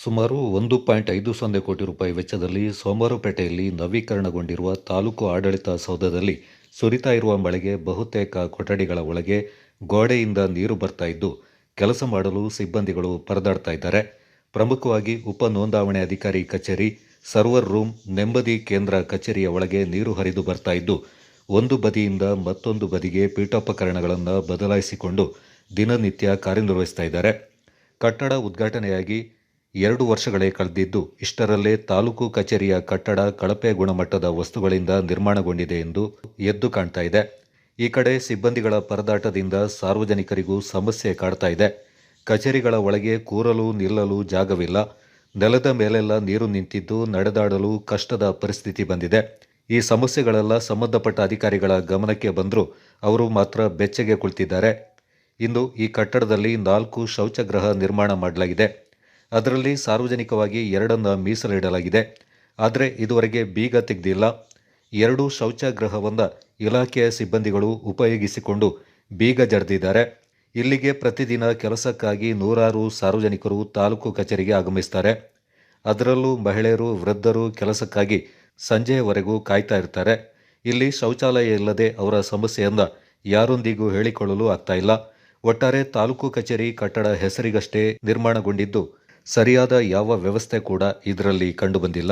ಸುಮಾರು 1.50 ಕೋಟಿ ರೂಪಾಯಿ ವೆಚ್ಚದಲ್ಲಿ ಸೋಮವಾರಪೇಟೆಯಲ್ಲಿ ನವೀಕರಣಗೊಂಡಿರುವ ತಾಲೂಕು ಆಡಳಿತ ಸೌಧದಲ್ಲಿ ಸುರಿತಾ ಇರುವ ಮಳೆಗೆ ಬಹುತೇಕ ಕೊಠಡಿಗಳ ಒಳಗೆ ಗೋಡೆಯಿಂದ ನೀರು ಬರ್ತಾ ಇದ್ದು, ಕೆಲಸ ಮಾಡಲು ಸಿಬ್ಬಂದಿಗಳು ಪರದಾಡ್ತಾ ಇದ್ದಾರೆ. ಪ್ರಮುಖವಾಗಿ ಉಪ ನೋಂದಾವಣೆ ಅಧಿಕಾರಿ ಕಚೇರಿ, ಸರ್ವರ್ ರೂಮ್, ನೆಮ್ಮದಿ ಕೇಂದ್ರ ಕಚೇರಿಯ ಒಳಗೆ ನೀರು ಹರಿದು ಬರ್ತಾ ಇದ್ದು, ಒಂದು ಬದಿಯಿಂದ ಮತ್ತೊಂದು ಬದಿಗೆ ಪೀಠೋಪಕರಣಗಳನ್ನು ಬದಲಾಯಿಸಿಕೊಂಡು ದಿನನಿತ್ಯ ಕಾರ್ಯನಿರ್ವಹಿಸ್ತಾ ಇದ್ದಾರೆ. ಕಟ್ಟಡ ಉದ್ಘಾಟನೆಯಾಗಿ 2 ವರ್ಷಗಳೇ ಕಳೆದಿದ್ದು, ಇಷ್ಟರಲ್ಲೇ ತಾಲೂಕು ಕಚೇರಿಯ ಕಟ್ಟಡ ಕಳಪೆ ಗುಣಮಟ್ಟದ ವಸ್ತುಗಳಿಂದ ನಿರ್ಮಾಣಗೊಂಡಿದೆ ಎಂದು ಎದ್ದು ಕಾಣ್ತಾ ಇದೆ. ಈ ಕಡೆ ಸಿಬ್ಬಂದಿಗಳ ಪರದಾಟದಿಂದ ಸಾರ್ವಜನಿಕರಿಗೂ ಸಮಸ್ಯೆ ಕಾಡ್ತಾ ಇದೆ. ಕಚೇರಿಗಳ ಒಳಗೆ ಕೂರಲು ನಿಲ್ಲಲು ಜಾಗವಿಲ್ಲ. ನೆಲದ ಮೇಲೆಲ್ಲ ನೀರು ನಿಂತಿದ್ದು ನಡೆದಾಡಲು ಕಷ್ಟದ ಪರಿಸ್ಥಿತಿ ಬಂದಿದೆ. ಈ ಸಮಸ್ಯೆಗಳೆಲ್ಲ ಸಂಬಂಧಪಟ್ಟ ಅಧಿಕಾರಿಗಳ ಗಮನಕ್ಕೆ ಬಂದರೂ ಅವರು ಮಾತ್ರ ಬೆಚ್ಚಗೆ ಕುಳಿತಿದ್ದಾರೆ. ಇನ್ನು ಈ ಕಟ್ಟಡದಲ್ಲಿ 4 ಶೌಚಗೃಹ ನಿರ್ಮಾಣ ಮಾಡಲಾಗಿದೆ. ಅದರಲ್ಲಿ ಸಾರ್ವಜನಿಕವಾಗಿ 2 ಮೀಸಲಿಡಲಾಗಿದೆ. ಆದರೆ ಇದುವರೆಗೆ ಬೀಗ ತೆಗೆದಿಲ್ಲ. 2 ಶೌಚಗೃಹವನ್ನು ಇಲಾಖೆಯ ಸಿಬ್ಬಂದಿಗಳು ಉಪಯೋಗಿಸಿಕೊಂಡು ಬೀಗ ಜಡಿದಿದ್ದಾರೆ. ಇಲ್ಲಿಗೆ ಪ್ರತಿದಿನ ಕೆಲಸಕ್ಕಾಗಿ ನೂರಾರು ಸಾರ್ವಜನಿಕರು ತಾಲೂಕು ಕಚೇರಿಗೆ ಆಗಮಿಸ್ತಾರೆ. ಅದರಲ್ಲೂ ಮಹಿಳೆಯರು, ವೃದ್ಧರು ಕೆಲಸಕ್ಕಾಗಿ ಸಂಜೆಯವರೆಗೂ ಕಾಯ್ತಾ ಇರ್ತಾರೆ. ಇಲ್ಲಿ ಶೌಚಾಲಯ ಇಲ್ಲದೆ ಅವರ ಸಮಸ್ಯೆಯನ್ನು ಯಾರೊಂದಿಗೂ ಹೇಳಿಕೊಳ್ಳಲು ಆಗ್ತಾ ಇಲ್ಲ. ಒಟ್ಟಾರೆ ತಾಲೂಕು ಕಚೇರಿ ಕಟ್ಟಡ ಹೆಸರಿಗಷ್ಟೇ ನಿರ್ಮಾಣಗೊಂಡಿದ್ದು, ಸರಿಯಾದ ಯಾವ ವ್ಯವಸ್ಥೆ ಕೂಡ ಇದರಲ್ಲಿ ಕಂಡುಬಂದಿಲ್ಲ.